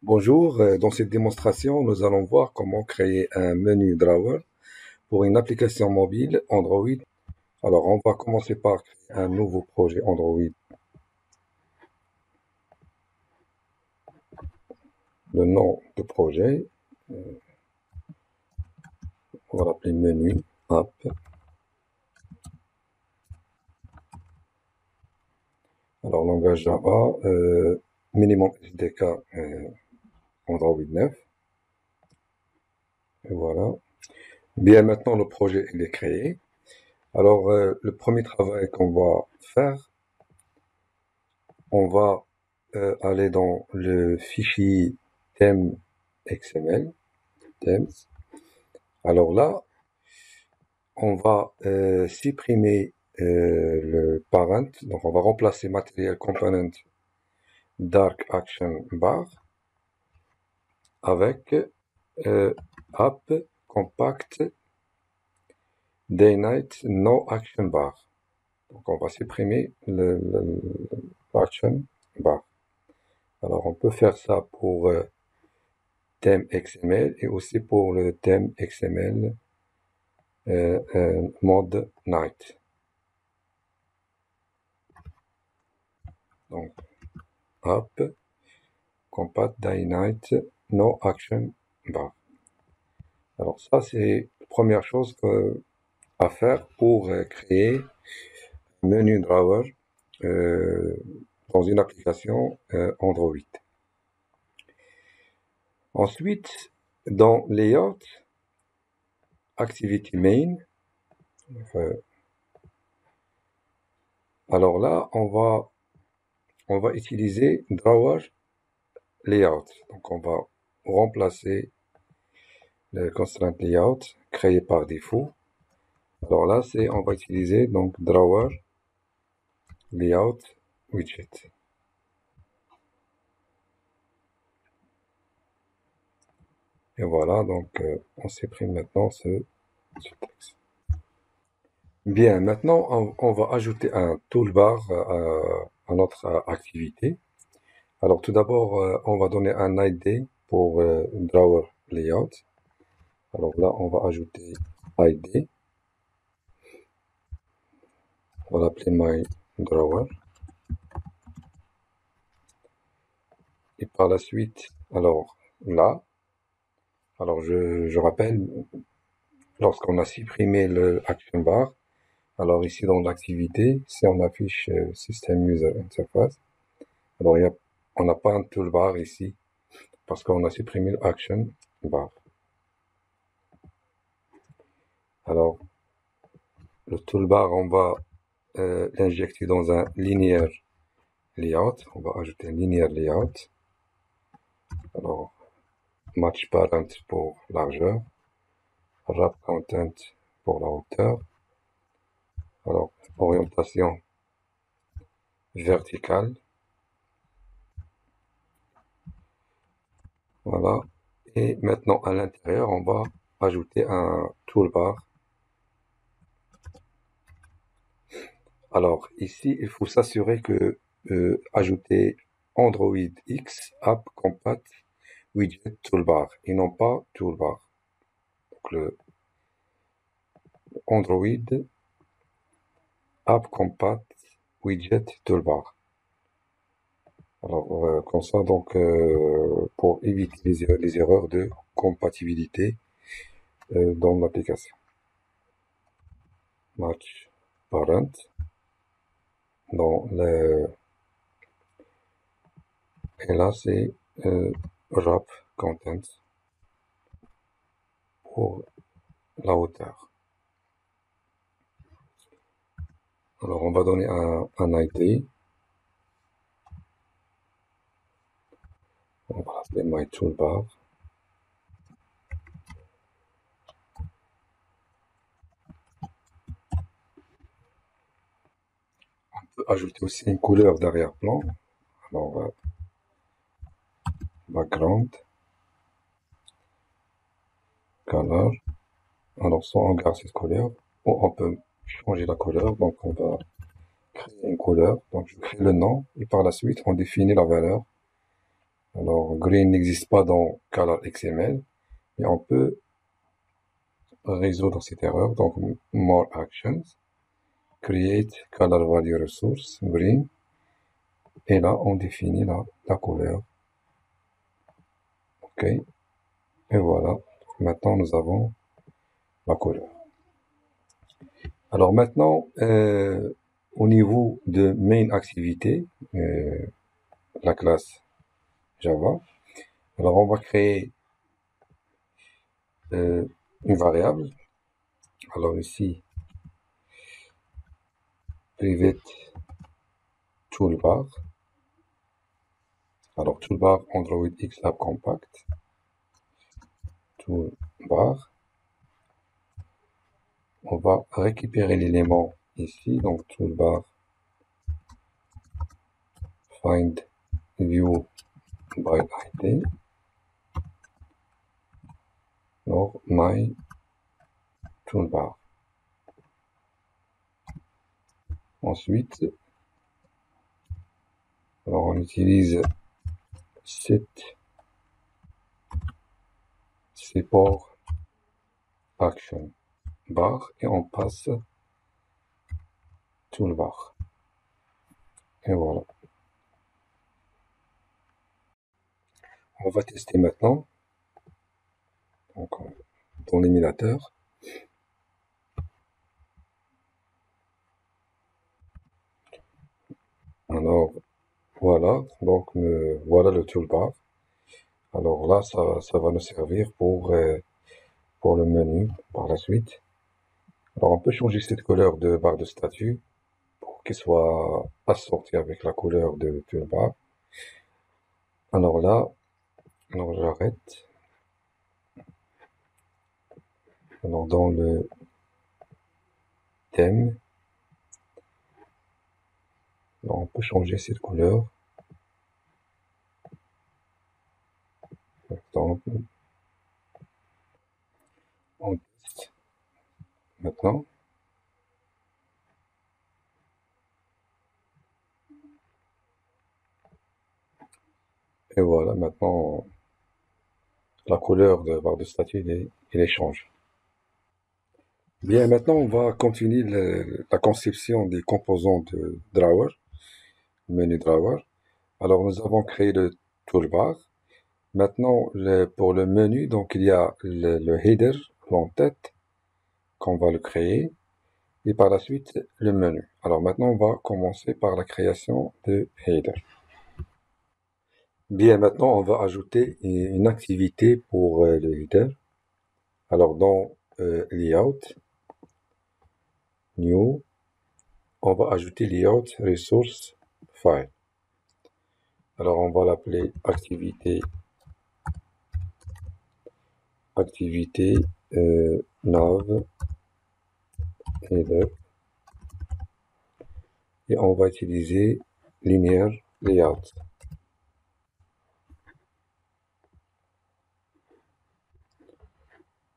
Bonjour, dans cette démonstration, nous allons voir comment créer un menu drawer pour une application mobile Android. Alors, on va commencer par créer un nouveau projet Android. Le nom de projet, on va l'appeler menu app. Alors, langage Java, minimum SDK Android 9. Et voilà. Bien, maintenant, le projet il est créé. Alors, le premier travail qu'on va faire, on va aller dans le fichier thème XML, themes. Alors là, on va supprimer le parent, donc on va remplacer Material Component Dark Action Bar avec App Compact Day Night No Action Bar. Donc on va supprimer l'Action Bar. Alors on peut faire ça pour thème XML et aussi pour le thème XML mode night. Donc app compact day night no action bar. Alors ça c'est la première chose à faire pour créer un menu drawer dans une application Android. Ensuite, dans Layout, Activity Main, alors là, on va utiliser Drawer Layout. Donc, on va remplacer le constraint Layout créé par défaut. Alors là, on va utiliser donc Drawer Layout Widget. Et voilà, donc on supprime maintenant ce texte. Bien, maintenant, on va ajouter un toolbar à notre activité. Alors, tout d'abord, on va donner un ID pour Drawer Layout. Alors là, on va ajouter ID. On va l'appeler My Drawer. Et par la suite, alors là, alors je rappelle, lorsqu'on a supprimé le Action Bar, alors ici dans l'activité, si on affiche System User Interface, alors on n'a pas un toolbar ici parce qu'on a supprimé l'Action Bar. Alors, le toolbar, on va l'injecter dans un linéaire layout. On va ajouter un linéaire layout. Alors, match parent pour largeur, wrap content pour la hauteur. Alors, orientation verticale. Voilà. Et maintenant, à l'intérieur, on va ajouter un toolbar. Alors, ici, il faut s'assurer que ajouter Android X App Compact Widget Toolbar et non pas Toolbar. Donc, le Android App Compact Widget Toolbar. Alors, comme ça, donc, pour éviter les erreurs de compatibilité dans l'application. Match Parent. Dans le... Et là, c'est Wrap Content pour la hauteur. Alors, on va donner un ID. On va l'appeler My Toolbar. On peut ajouter aussi une couleur d'arrière-plan. Alors, background, color. Alors, soit on garde cette couleur, ou on peut changer la couleur. Donc, on va créer une couleur. Donc, je crée le nom, et par la suite, on définit la valeur Alors, green n'existe pas dans Color XML, mais on peut résoudre cette erreur. Donc, more actions, create color value resource, green, et là, on définit la couleur. OK. Et voilà. Maintenant, nous avons la couleur. Alors maintenant, au niveau de main activité, la classe Java, alors on va créer une variable. Alors ici, private toolbar. Alors toolbar Android X App Compact. Toolbar. On va récupérer l'élément ici, donc toolbar find view by ID. Alors my toolbar. Ensuite, alors on utilise set support action bar et on passe toolbar. Et voilà. On va tester maintenant. Donc, dans l'émulateur. Alors, voilà. Donc, voilà le toolbar. Alors là, ça va nous servir pour le menu par la suite. Alors, on peut changer cette couleur de barre de statut pour qu'il soit assorti avec la couleur de toolbar. Alors là, alors j'arrête. Alors, dans le thème, alors, on peut changer cette couleur. Donc, on teste maintenant. Et voilà, maintenant, la couleur de barre de statut, il change. Bien, maintenant, on va continuer la conception des composants de drawer, menu drawer. Alors, nous avons créé le toolbar. Maintenant, pour le menu, donc, il y a le header, l'en-tête, qu'on va le créer. Et par la suite, le menu. Alors, maintenant, on va commencer par la création de header. Bien, maintenant, on va ajouter une activité pour le header. Alors, dans Layout, New, on va ajouter Layout Resource File. Alors, on va l'appeler activité nav header et on va utiliser linéaire layout.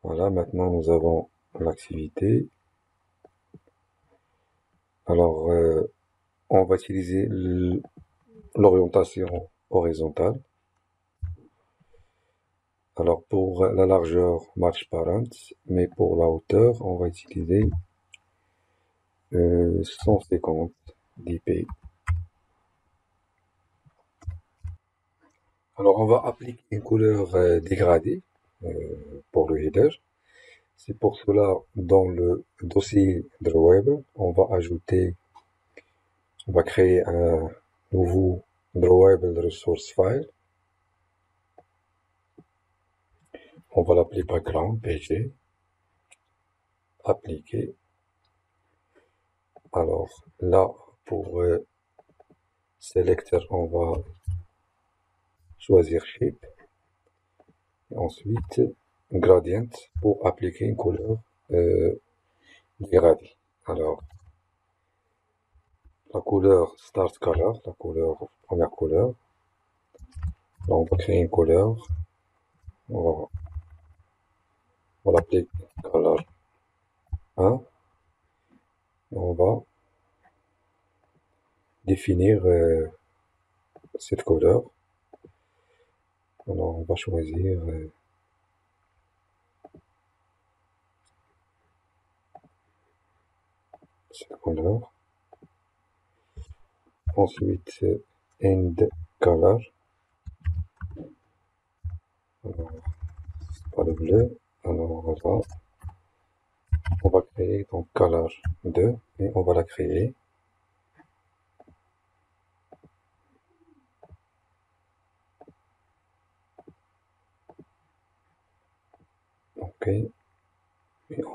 Voilà, maintenant nous avons l'activité. Alors, on va utiliser l'orientation horizontale. Alors, pour la largeur, match parent, mais pour la hauteur, on va utiliser 150 dp. Alors, on va appliquer une couleur dégradée pour le header. C'est pour cela, dans le dossier drawable, on va créer un nouveau drawable resource file. On va l'appeler background pg. Appliquer. Alors là, pour selector, on va choisir shape. Et ensuite, gradient pour appliquer une couleur dégradée. Alors, la couleur start color, la première couleur. Là, on va créer une couleur. On va l'appeler color 1. Et on va définir cette couleur. Alors, on va choisir cette couleur. Ensuite, End Color. Alors, pas le bleu. Alors, là, on va créer donc Color 2 et on va la créer. Ok. Et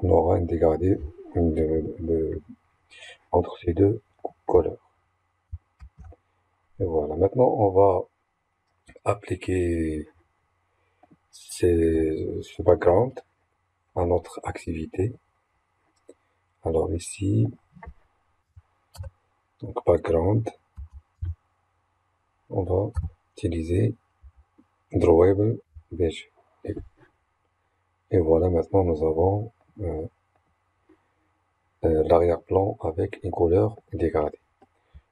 on aura un dégradé entre ces deux couleurs. Et voilà. Maintenant, on va appliquer ce background à notre activité. Alors ici, donc background, on va utiliser drawable beige. Et voilà, maintenant nous avons l'arrière-plan avec une couleur dégradée.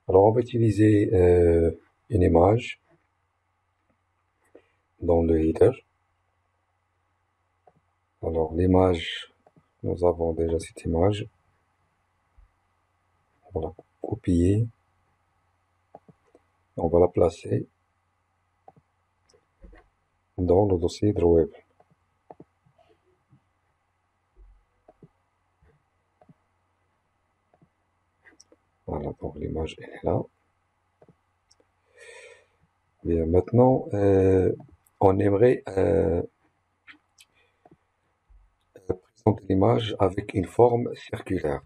Alors on va utiliser une image dans le header. Alors l'image, nous avons déjà cette image. On va la copier. On va la placer dans le dossier drawable. Voilà, donc l'image elle est là. Bien, maintenant, on aimerait présenter l'image avec une forme circulaire.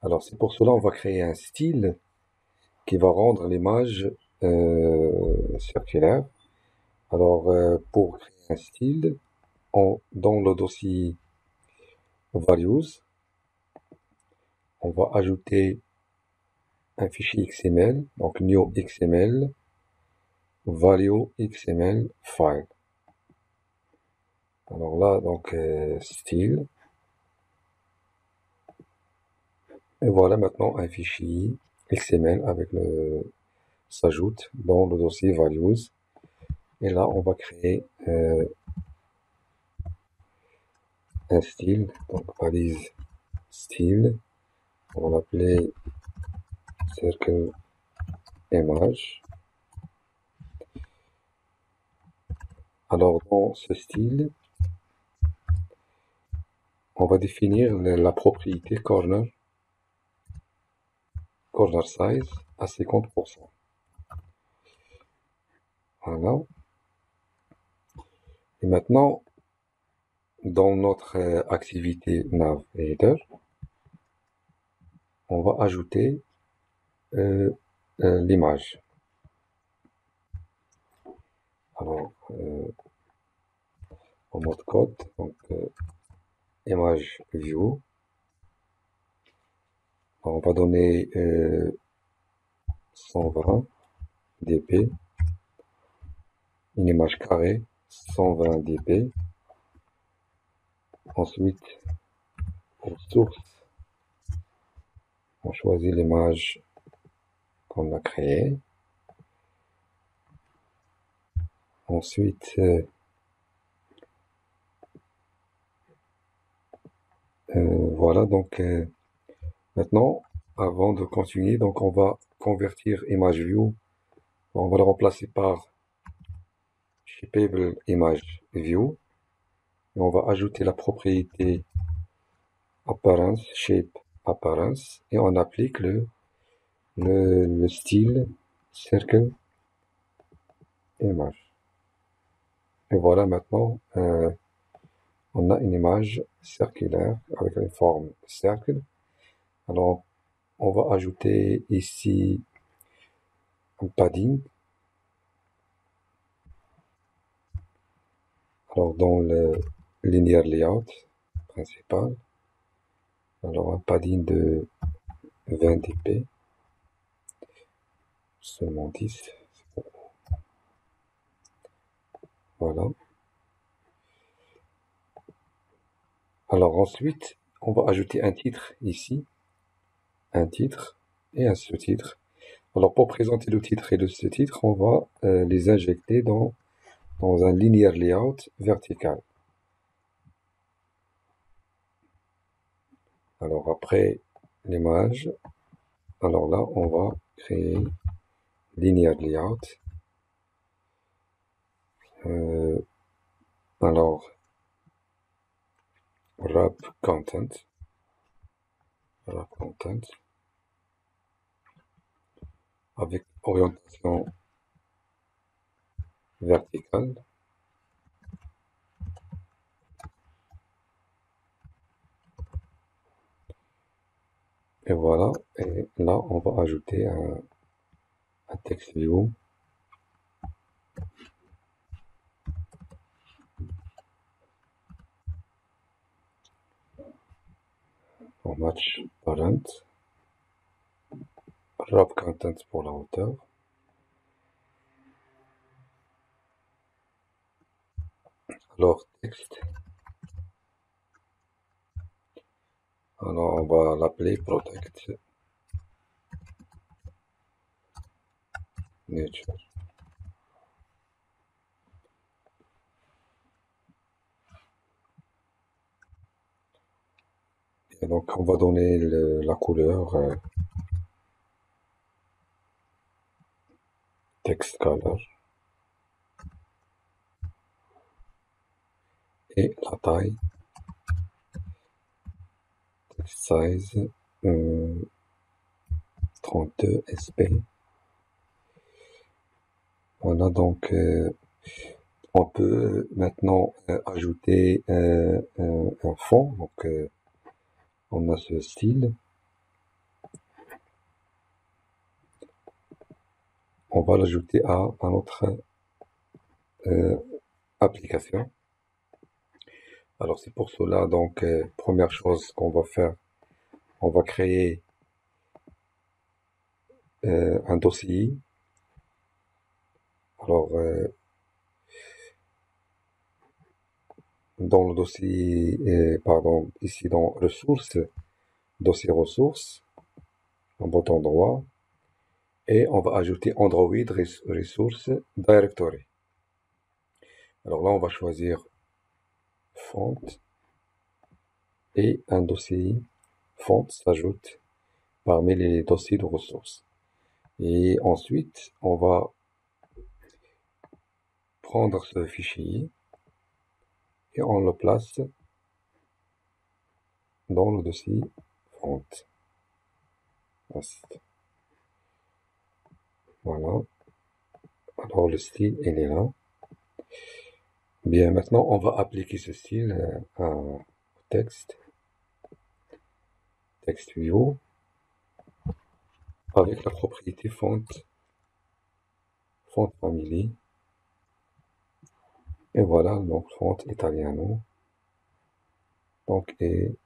Alors c'est pour cela on va créer un style qui va rendre l'image circulaire. Alors pour créer un style, dans le dossier values, on va ajouter un fichier XML, donc new XML, value XML file. Alors là, donc style. Et voilà maintenant un fichier XML avec s'ajoute dans le dossier values. Et là, on va créer un style, donc valise style. On va l'appeler circle image. Alors dans ce style, on va définir la propriété corner size à 50%. Voilà. Et maintenant, dans notre activité nav header, on va ajouter l'image. Alors, en mode code, donc image view. Alors, on va donner 120 dp, une image carrée 120 dp. Ensuite, pour source, on choisit l'image qu'on a créée. Ensuite, voilà, donc maintenant, avant de continuer, donc on va convertir image view, on va le remplacer par shapeable image view, et on va ajouter la propriété apparence, shape apparence, et on applique le style circle image. Et voilà, maintenant, on a une image circulaire avec une forme cercle. Alors, on va ajouter ici un padding. Alors, dans le linear layout principal, alors un padding de 20 dp, seulement 10. Voilà. Alors ensuite, on va ajouter un titre ici, un titre et un sous-titre. Alors pour présenter le titre et le sous-titre, on va les injecter dans dans un linear layout vertical. Alors après l'image, alors là on va créer linear layout. Alors wrap content, avec orientation verticale. Et voilà, et là on va ajouter un text view. En match parent, wrap content pour la hauteur. Alors texte, alors on va l'appeler protect nature. Et donc on va donner la couleur text color et la taille text size 32 sp. Voilà, donc on peut maintenant ajouter un fond. Donc on a ce style. On va l'ajouter à notre application. Alors c'est pour cela, donc première chose qu'on va faire, on va créer un dossier. Alors dans le dossier, pardon, ici dans ressources, dossier ressources, en bouton droit, et on va ajouter Android Resource Directory. Alors là, on va choisir font et un dossier font s'ajoute parmi les dossiers de ressources. Et ensuite, on va prendre ce fichier et on le place dans le dossier font. Voilà. Alors le style, il est là. Bien, maintenant, on va appliquer ce style à texte view, avec la propriété font family. Et voilà, donc font italiano. Donc, et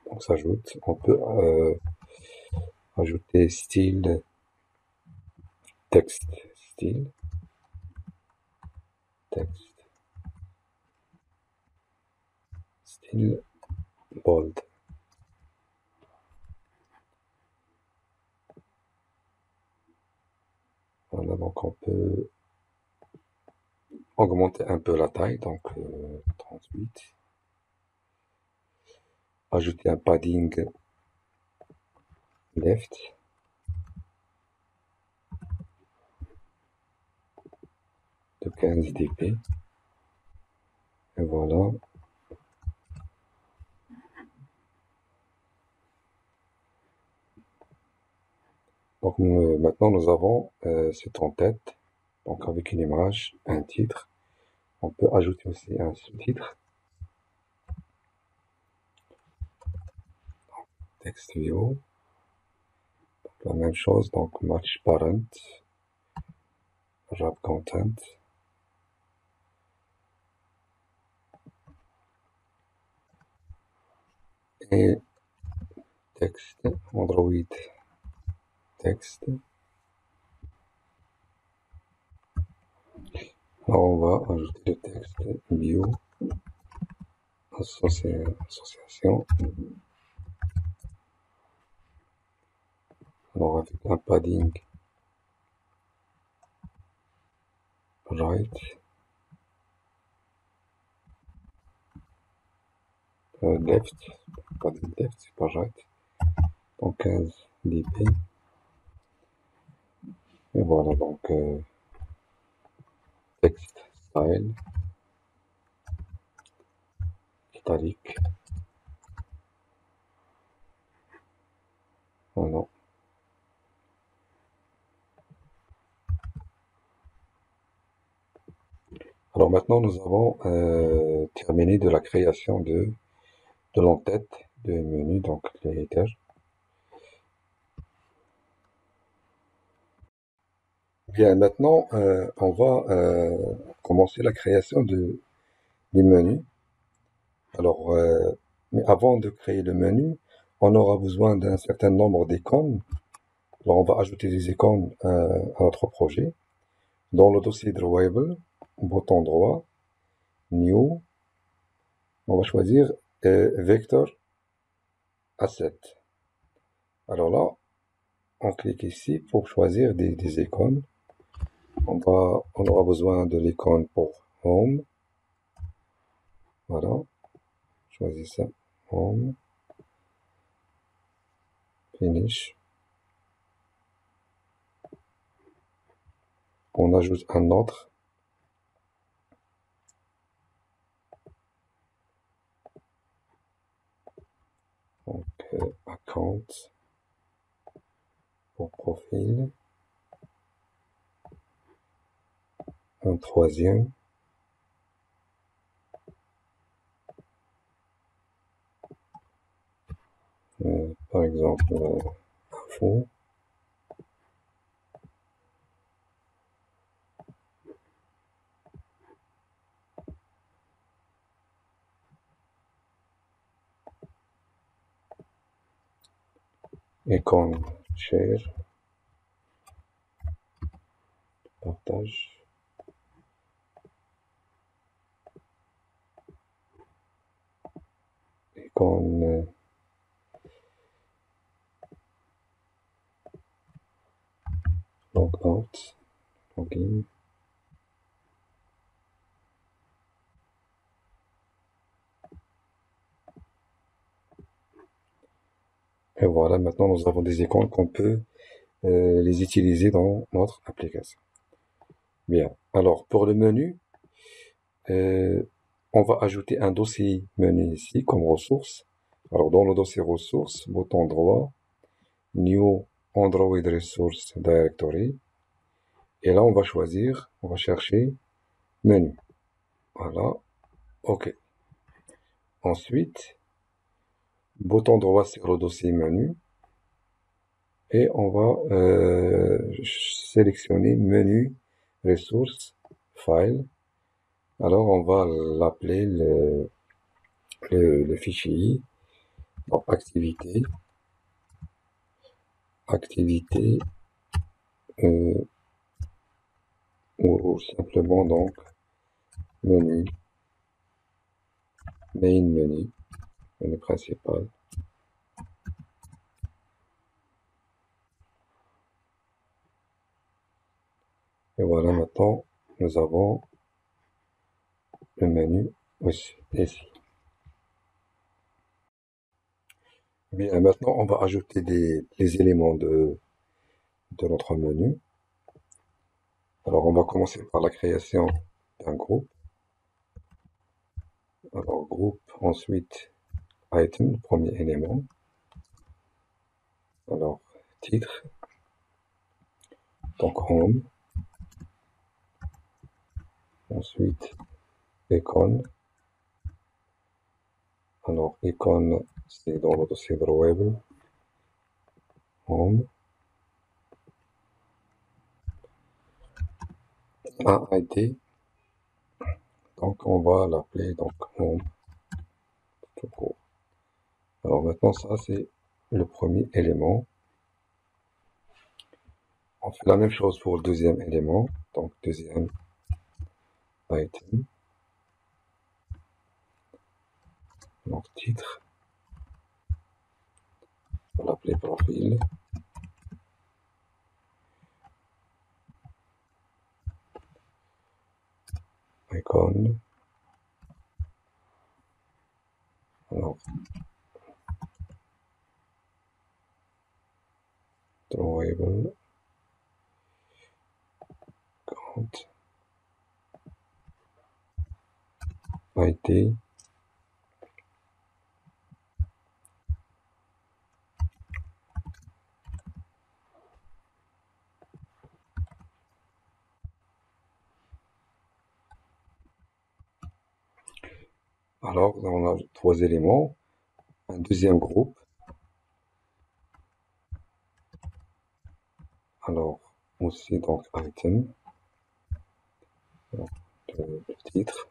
donc s'ajoute, on peut ajouter style, texte, style, texte, style bold. Voilà, donc on peut augmenter un peu la taille, donc 38. Ajouter un padding left. De 15 dp. Et voilà. Donc maintenant nous avons cette en-tête, donc avec une image, un titre. On peut ajouter aussi un sous-titre. Text view. La même chose, donc match parent, wrap content. Et texte, Android texte. Alors on va ajouter le texte bio association. Alors avec un padding right. left, pas de left, c'est pas right. Donc 15 dp. Et voilà, donc text style, italique. Voilà. Alors maintenant, nous avons terminé de la création de l'entête de menu, donc les headers. Bien, maintenant, on va commencer la création du menu. Alors, mais avant de créer le menu, on aura besoin d'un certain nombre d'icônes. Alors, on va ajouter des icônes à notre projet. Dans le dossier Drawable, bouton droit, New, on va choisir Vector Asset. Alors là, on clique ici pour choisir des icônes. On aura besoin de l'icône pour Home. Voilà, choisis ça. Home, Finish. On ajoute un autre. Donc, Account pour profil. Un troisième. Par exemple, info. Icône share. Partage. Icône logout. Login. Et voilà, maintenant nous avons des icônes qu'on peut les utiliser dans notre application. Bien, alors pour le menu, on va ajouter un dossier menu ici comme ressource. Alors dans le dossier ressources, bouton droit, New Android Resource Directory. Et là, on va choisir, on va chercher menu. Voilà, OK. Ensuite, bouton droit sur le dossier menu. Et on va sélectionner menu, ressources, file. Alors, on va l'appeler le fichier, donc activité, euh, ou simplement donc menu, main menu principal. Et voilà, maintenant, nous avons le menu ici. Bien, maintenant, on va ajouter les éléments de notre menu. Alors, on va commencer par la création d'un groupe. Alors, groupe, ensuite, item, le premier élément. Alors, titre, donc home. Ensuite, icône. Alors, icône, c'est dans le dossier Drawable. Home. Un ID. Donc, on va l'appeler donc home. Tout court. Alors, maintenant, ça, c'est le premier élément. On fait la même chose pour le deuxième élément. Donc, deuxième item. Donc, titre. On va l'appeler profil. Icône. Alors, Alors, drawable, count, ID, alors on a trois éléments, un deuxième groupe, alors aussi donc item, le titre,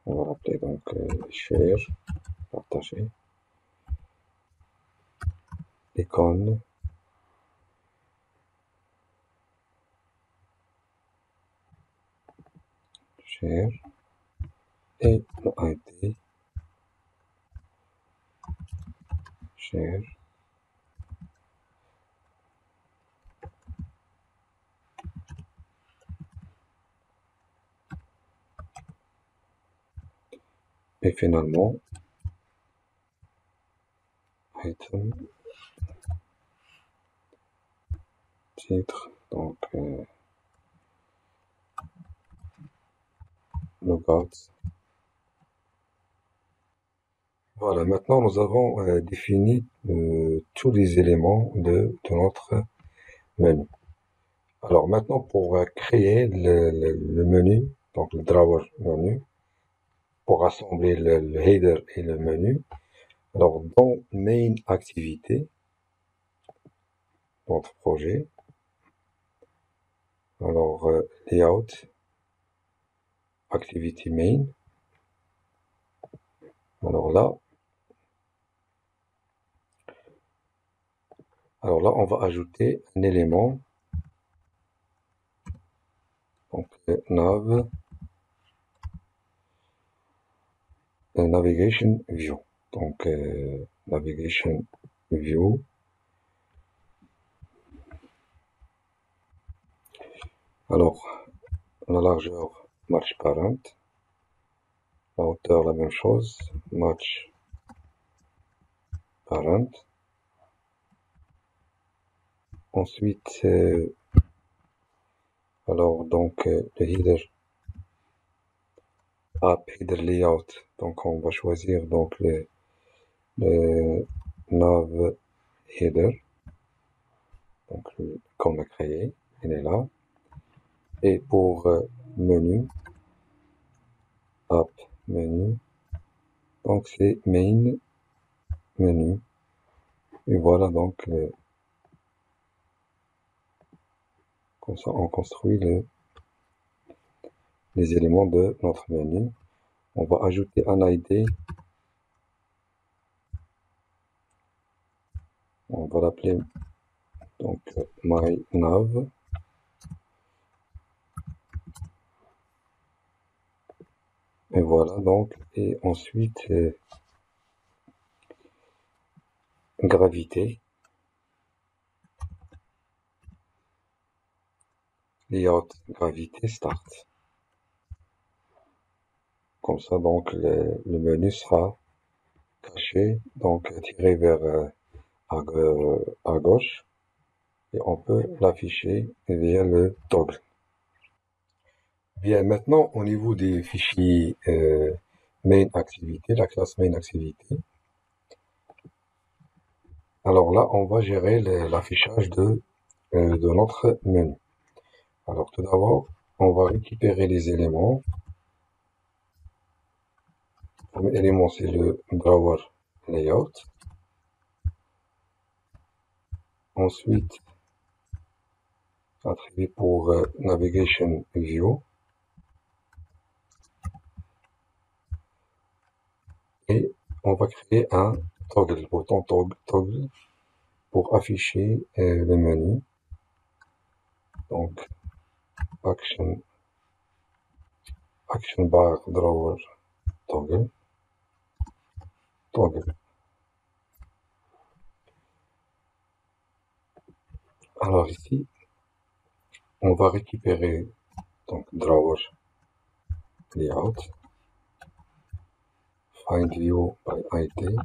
on va l'appeler donc share, partager, icône, share, et le ID, share, et finalement item, titre, donc logout. Voilà, maintenant nous avons défini tous les éléments de notre menu. Alors maintenant pour créer le menu, donc le drawer menu, pour assembler le header et le menu, alors dans main activité, notre projet, alors layout, activity main, alors là on va ajouter un élément, donc navigation view, donc navigation view, alors la largeur match parent, la hauteur la même chose, match parent. Ensuite, alors donc le header app header layout, donc on va choisir donc le nav header, donc qu'on a créé, il est là. Et pour menu, app menu, donc c'est main menu. Et voilà donc comme ça on construit les éléments de notre menu. On va ajouter un ID, on va l'appeler donc myNav. Et voilà donc, et ensuite gravité, layout gravité start. Comme ça donc le menu sera caché, donc tiré vers à gauche, et on peut l'afficher via le toggle. Bien, maintenant au niveau des fichiers main activité, la classe main activité, alors là on va gérer l'affichage de notre menu. Alors tout d'abord on va récupérer les éléments. Le premier élément c'est le drawer layout. Ensuite attribut pour navigation view, et on va créer un toggle, bouton toggle pour afficher le menu. Donc action bar drawer toggle. Alors ici on va récupérer donc drawer layout, find view by ID.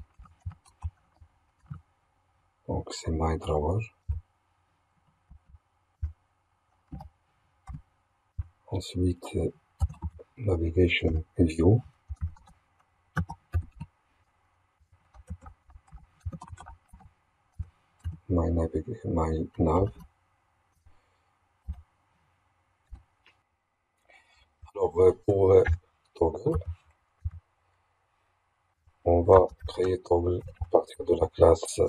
Donc c'est my drawer. Ensuite, navigation view. My nav. Alors pour toggle, on va créer toggle à partir de la classe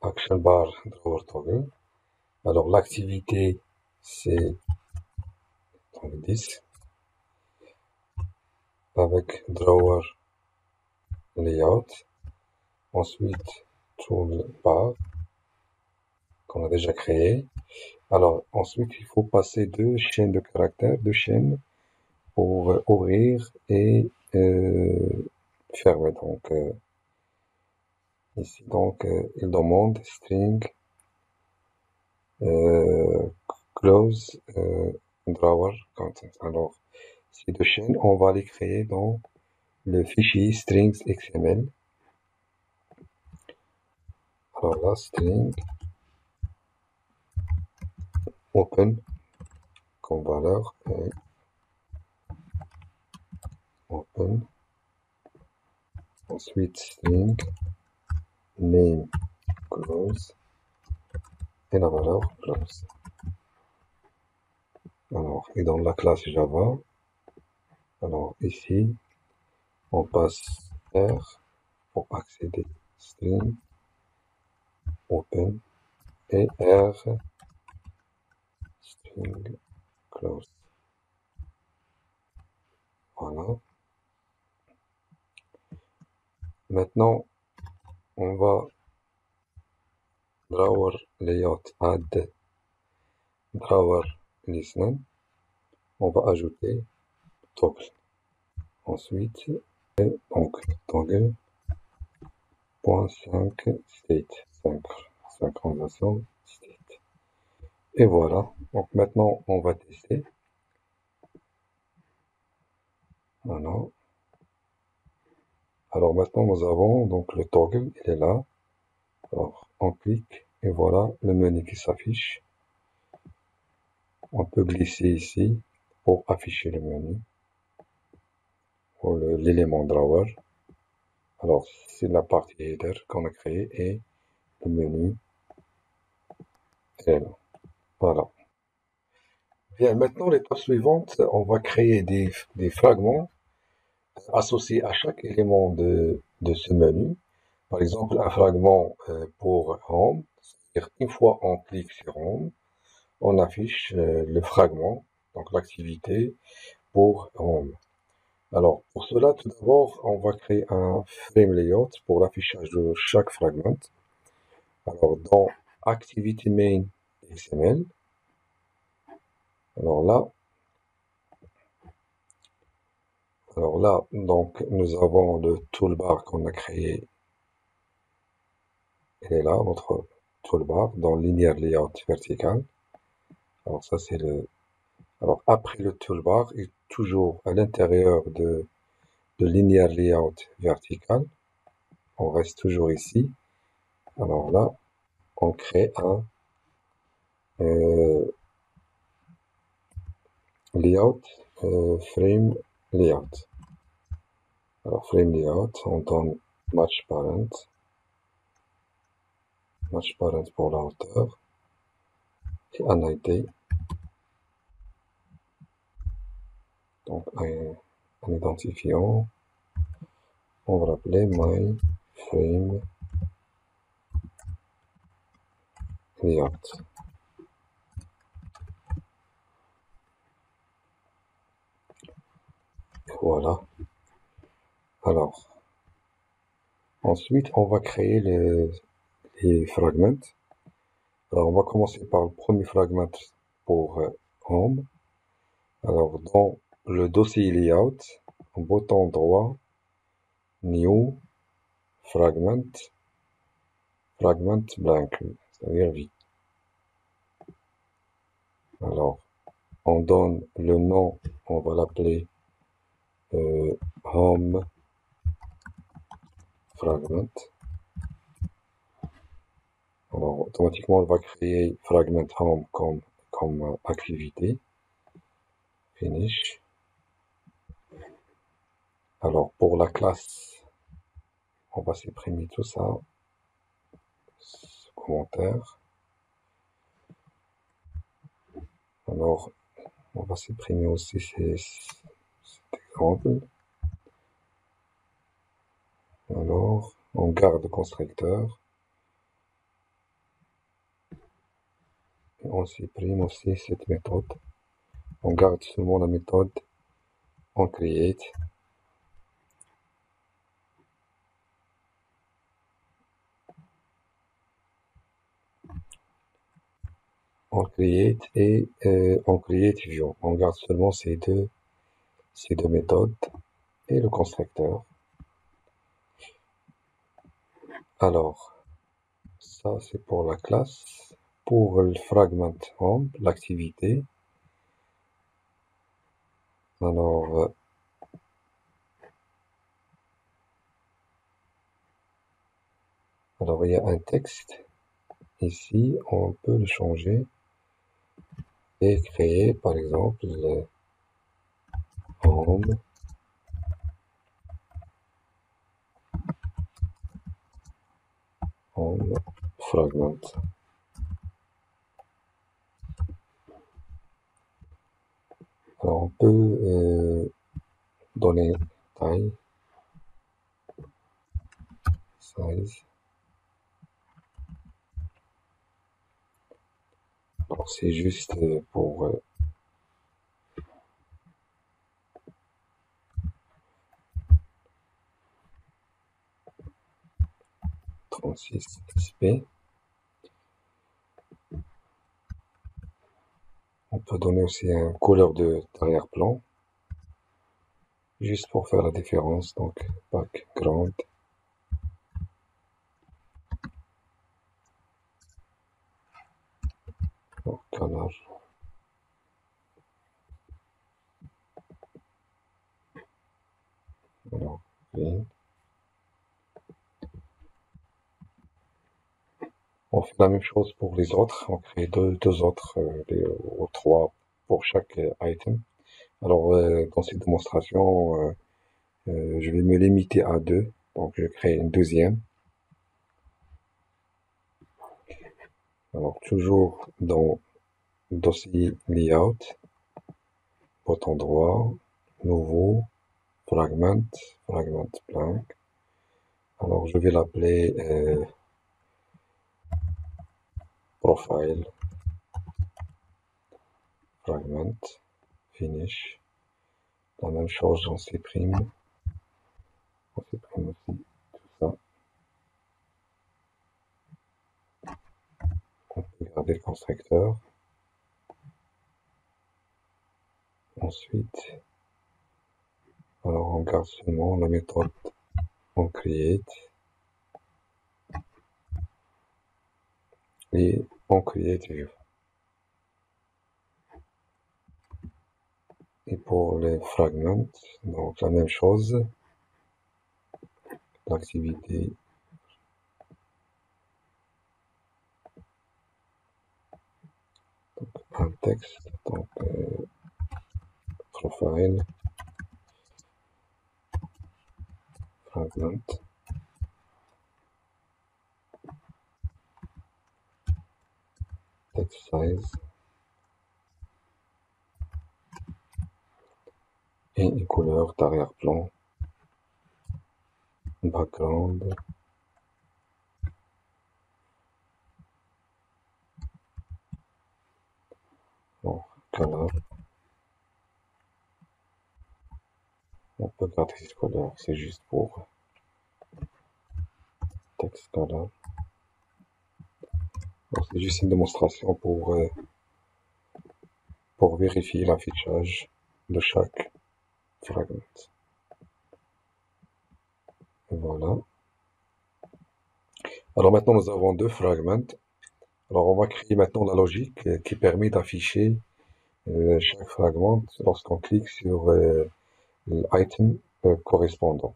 action bar drawer toggle. Alors l'activité c'est 10 avec drawer layout. Ensuite toolbar qu'on a déjà créé. Alors ensuite il faut passer deux chaînes de caractères, deux chaînes pour ouvrir et fermer. Donc ici donc il demande string close drawer content. Alors ces deux chaînes on va les créer dans le fichier strings XML. Alors là string open comme valeur et open. Ensuite string name close et la valeur close. Alors et dans la classe Java, alors ici on passe R pour accéder string open et R string close. Voilà. Maintenant on va drawer layout add drawer listen. On va ajouter toggle. Ensuite donc toggle .5 state, synchronisation state. Et voilà. Donc maintenant on va tester. Voilà. Alors maintenant nous avons donc le toggle, il est là. Alors on clique et voilà le menu qui s'affiche. On peut glisser ici pour afficher le menu pour l'élément drawer. Alors c'est la partie header qu'on a créée et le menu est là. Voilà. Bien, maintenant l'étape suivante, on va créer des fragments associés à chaque élément de ce menu. Par exemple, un fragment pour Home, c'est-à-dire une fois on clique sur Home, on affiche le fragment, donc l'activité pour Home. Alors, pour cela, tout d'abord, on va créer un frame layout pour l'affichage de chaque fragment. Alors, dans Activity Main XML, alors là, donc, nous avons le toolbar qu'on a créé. Il est là, notre toolbar, dans Linear Layout vertical. Alors, ça, c'est le. Alors, après le toolbar, et toujours à l'intérieur de Linear Layout vertical, on reste toujours ici. Alors là, on crée un layout, frame layout. Alors, frame layout, on donne match parent pour la hauteur, et un ID, donc un identifiant, on va l'appeler my frame layout. Voilà. Alors, ensuite, on va créer les fragments. Alors, on va commencer par le premier fragment pour Home. Alors, dans le dossier layout, en bouton droit, New, Fragment blank, c'est-à-dire vide. Alors, on donne le nom, on va l'appeler home fragment. Alors, automatiquement, on va créer fragment home comme activité. Finish. Alors, pour la classe, on va supprimer tout ça. Ce commentaire. Alors, on va supprimer aussi cet exemple. Alors, on garde le constructeur. Et on supprime aussi cette méthode. On garde seulement la méthode on create. On create et on create view. On garde seulement ces deux méthodes et le constructeur. Alors, ça c'est pour la classe. Pour le fragment home, l'activité. Alors, il y a un texte. Ici, on peut le changer et créer, par exemple, le home fragment. Alors, on peut donner taille, size. Alors, c'est juste pour 36 SP. On peut donner aussi un couleur d'arrière-plan, juste pour faire la différence. Donc, background. Color. Alors, green. On fait la même chose pour les autres. On crée deux autres ou trois pour chaque item. Alors, dans cette démonstration, je vais me limiter à deux. Donc, je crée une deuxième. Alors, toujours dans dossier layout, bouton droit, nouveau, fragment blank. Alors, je vais l'appeler profile, fragment, finish. La même chose, j'en supprime. On supprime aussi tout ça. On peut garder le constructeur. Ensuite, alors on garde seulement la méthode on create et on create view. Et pour les fragments, donc la même chose, l'activité un texte, donc profile, fragment, text size et une couleur d'arrière-plan, background, bon, color. On peut garder cette couleur, c'est juste pour text color. C'est juste une démonstration pour vérifier l'affichage de chaque fragment. Et voilà. Alors maintenant, nous avons deux fragments. Alors on va créer maintenant la logique qui permet d'afficher chaque fragment lorsqu'on clique sur l'item correspondant.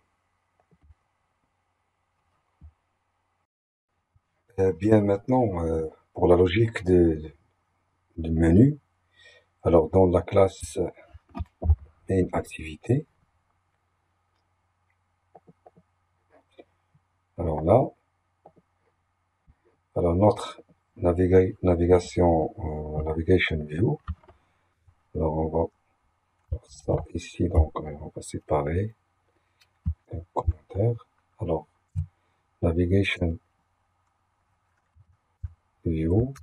Bien maintenant, pour la logique du menu, alors dans la classe main activité, alors là, alors notre navigation, navigation view, alors on va faire ça ici, donc on va séparer un commentaire. Alors, navigation view,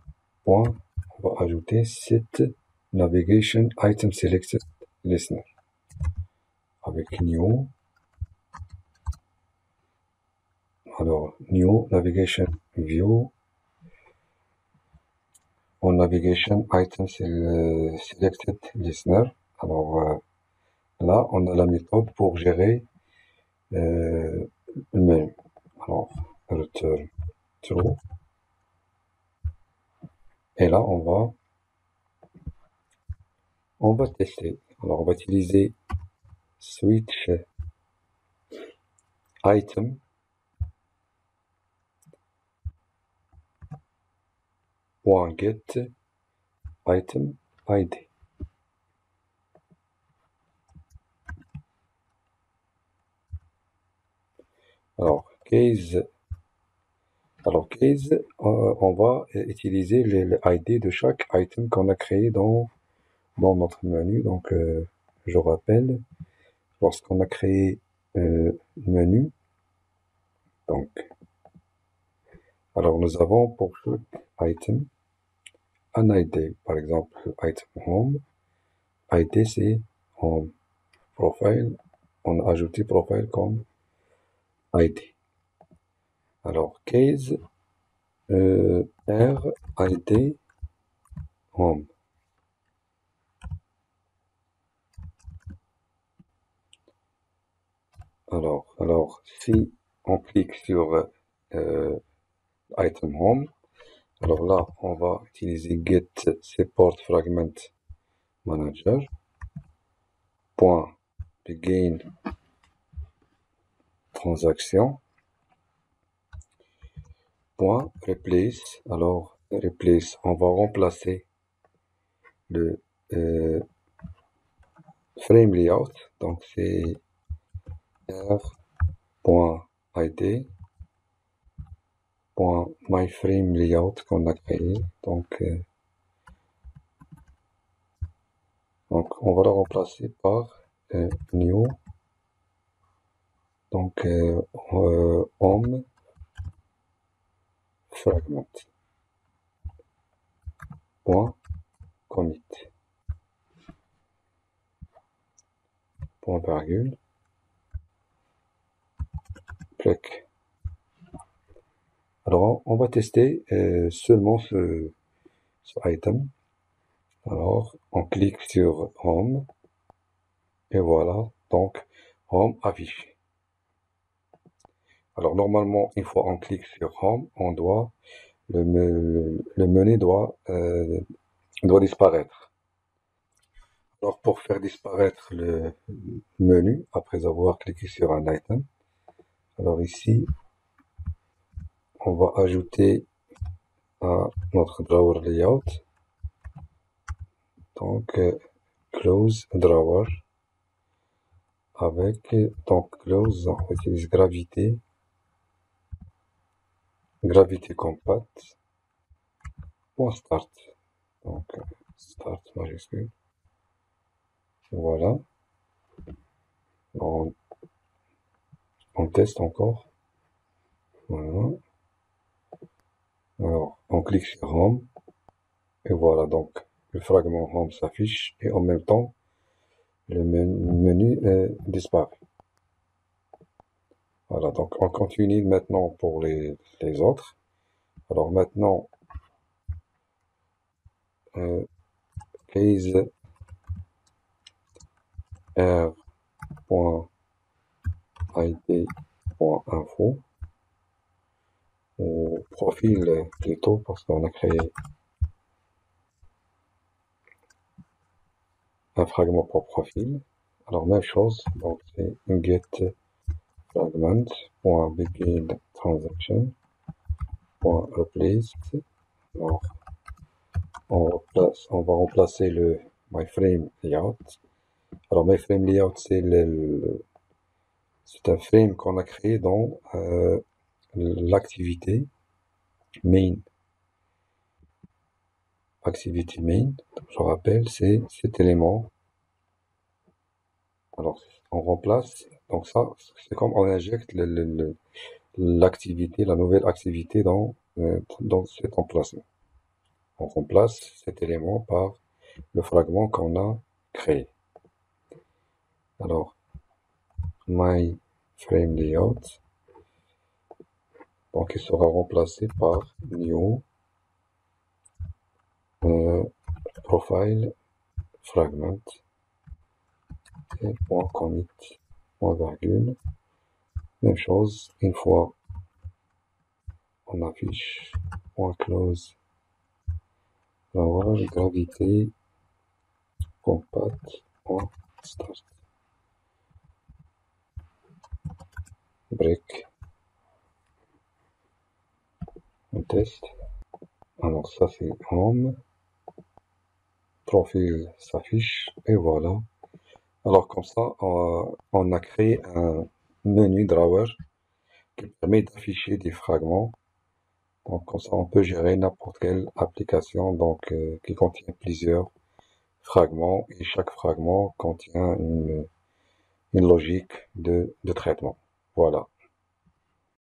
point, on va ajouter set navigation item selected listener avec new. Alors, new navigation view on navigation item selected listener. Alors, là, on a la méthode pour gérer le menu. Alors, return true. Et là, on va tester. Alors, on va utiliser switch item get item id. Alors, case, on va utiliser le ID de chaque item qu'on a créé dans notre menu. Donc, je rappelle, lorsqu'on a créé menu, donc, alors nous avons pour chaque item un ID. Par exemple, item home, ID c'est home. Profile, on a ajouté profile comme ID. Alors, case, R, ID, home. Alors, si on clique sur item home, alors là, on va utiliser get support fragment manager point begin transaction point replace. Alors, replace, on va remplacer le frame layout, donc c'est r.id .myFrame layout qu'on a créé. Donc, on va le remplacer par new. Donc, home fragment point commit point virgule plug. Alors, on va tester seulement ce item. Alors, on clique sur home et voilà, donc home affiché. Alors, normalement, une fois on clique sur home, on doit le menu doit disparaître. Alors, pour faire disparaître le menu après avoir cliqué sur un item, alors ici, on va ajouter à notre drawer layout, donc close drawer avec, donc close, on utilise gravité compact point start, donc start majuscule, voilà, on teste encore, voilà, alors on clique sur home et voilà, donc le fragment home s'affiche et en même temps le menu disparaît. Voilà, donc on continue maintenant pour les autres. Alors maintenant, case r.id.info au profil plutôt parce qu'on a créé un fragment pour profil. Alors même chose, donc c'est get fragment.begin transaction.replace. Alors on va remplacer le myFrame layout. Alors myFrame layout c'est un frame qu'on a créé dans l'activité main. Activity main, je rappelle, c'est cet élément. Alors, on remplace, donc ça, c'est comme on injecte l'activité, la nouvelle activité dans cet emplacement. On remplace cet élément par le fragment qu'on a créé. Alors, my frame layout, donc il sera remplacé par new profile fragment et point commit, point virgule. Même chose, une fois on affiche point close, lavage, gravité, compact, point start, break, on teste. Alors ça c'est home, profil s'affiche et voilà. Alors comme ça, on a créé un menu drawer qui permet d'afficher des fragments. Donc comme ça, on peut gérer n'importe quelle application qui contient plusieurs fragments et chaque fragment contient une logique de traitement. Voilà.